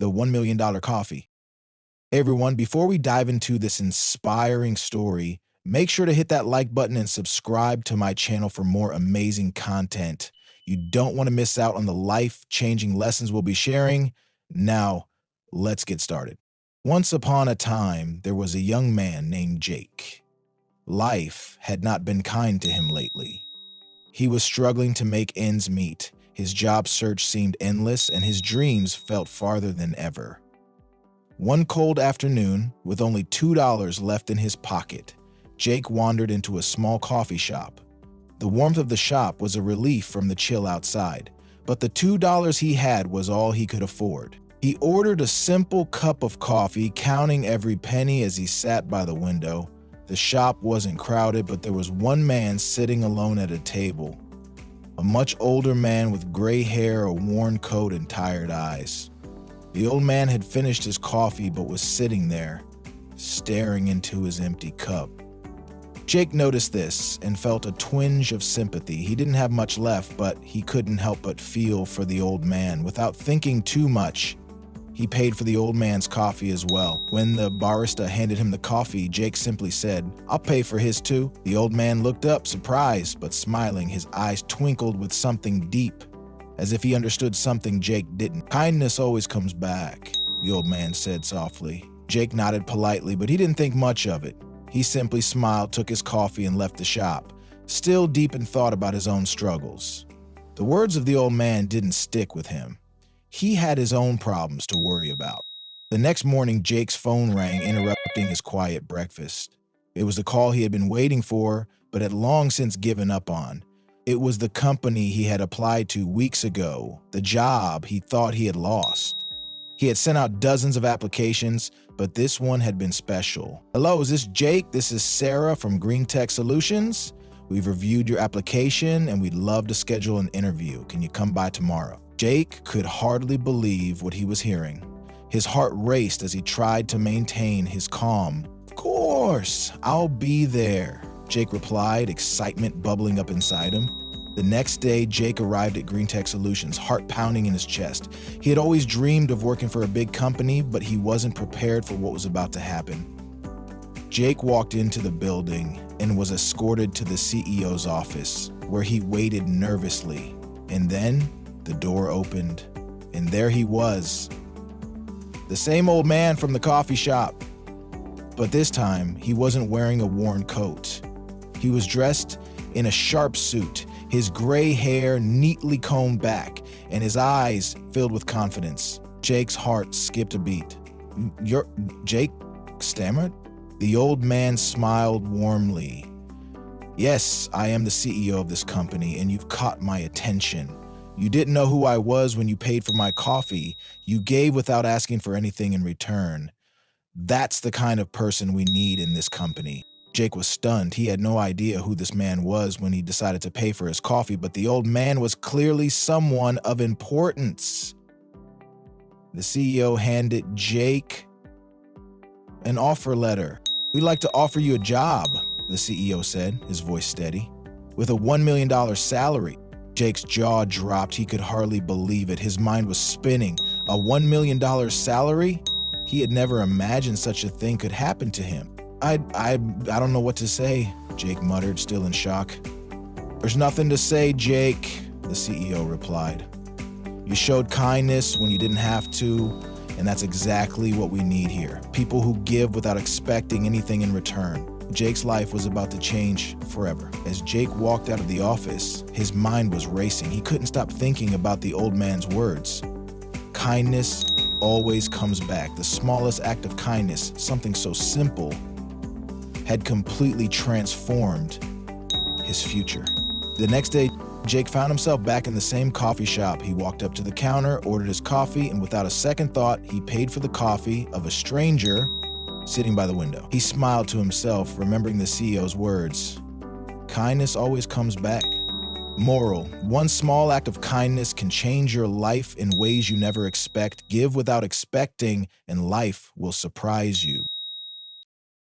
the $1 million coffee. Hey everyone, before we dive into this inspiring story, make sure to hit that like button and subscribe to my channel for more amazing content. You don't want to miss out on the life-changing lessons we'll be sharing. Now, let's get started. Once upon a time, there was a young man named Jake. Life had not been kind to him lately. He was struggling to make ends meet. His job search seemed endless, and his dreams felt farther than ever. One cold afternoon, with only $2 left in his pocket, Jake wandered into a small coffee shop. The warmth of the shop was a relief from the chill outside, but the $2 he had was all he could afford. He ordered a simple cup of coffee, counting every penny as he sat by the window. The shop wasn't crowded, but there was one man sitting alone at a table. A much older man with gray hair, a worn coat, and tired eyes. The old man had finished his coffee but was sitting there, staring into his empty cup. Jake noticed this and felt a twinge of sympathy. He didn't have much left, but he couldn't help but feel for the old man. Without thinking too much, he paid for the old man's coffee as well. When the barista handed him the coffee, Jake simply said, "I'll pay for his too." The old man looked up, surprised but smiling. His eyes twinkled with something deep, as if he understood something Jake didn't. "Kindness always comes back," the old man said softly. Jake nodded politely, but he didn't think much of it. He simply smiled, took his coffee, and left the shop, still deep in thought about his own struggles. The words of the old man didn't stick with him. He had his own problems to worry about. The next morning, Jake's phone rang, interrupting his quiet breakfast. It was the call he had been waiting for, but had long since given up on. It was the company he had applied to weeks ago, the job he thought he had lost. He had sent out dozens of applications, but this one had been special. "Hello, is this Jake? This is Sarah from Green Tech Solutions. We've reviewed your application and we'd love to schedule an interview. Can you come by tomorrow?" Jake could hardly believe what he was hearing. His heart raced as he tried to maintain his calm. "Of course, I'll be there," Jake replied, excitement bubbling up inside him. The next day, Jake arrived at Green Tech Solutions, heart pounding in his chest. He had always dreamed of working for a big company, but he wasn't prepared for what was about to happen. Jake walked into the building and was escorted to the CEO's office, where he waited nervously. And then the door opened, and there he was, the same old man from the coffee shop. But this time, he wasn't wearing a worn coat. He was dressed in a sharp suit, his gray hair neatly combed back, and his eyes filled with confidence. Jake's heart skipped a beat. "You're Jake?" stammered. The old man smiled warmly. "Yes, I am the CEO of this company, and you've caught my attention. You didn't know who I was when you paid for my coffee. You gave without asking for anything in return. That's the kind of person we need in this company." Jake was stunned. He had no idea who this man was when he decided to pay for his coffee, but the old man was clearly someone of importance. The CEO handed Jake an offer letter. "We'd like to offer you a job," the CEO said, his voice steady, "with a $1 million salary." Jake's jaw dropped. He could hardly believe it. His mind was spinning. A $1 million salary? He had never imagined such a thing could happen to him. I don't know what to say," Jake muttered, still in shock. "There's nothing to say, Jake," the CEO replied. "You showed kindness when you didn't have to, and that's exactly what we need here. People who give without expecting anything in return." Jake's life was about to change forever. As Jake walked out of the office, his mind was racing. He couldn't stop thinking about the old man's words. Kindness always comes back. The smallest act of kindness, something so simple, had completely transformed his future. The next day, Jake found himself back in the same coffee shop. He walked up to the counter, ordered his coffee, and without a second thought, he paid for the coffee of a stranger sitting by the window. He smiled to himself, remembering the CEO's words. Kindness always comes back. Moral: one small act of kindness can change your life in ways you never expect. Give without expecting, and life will surprise you.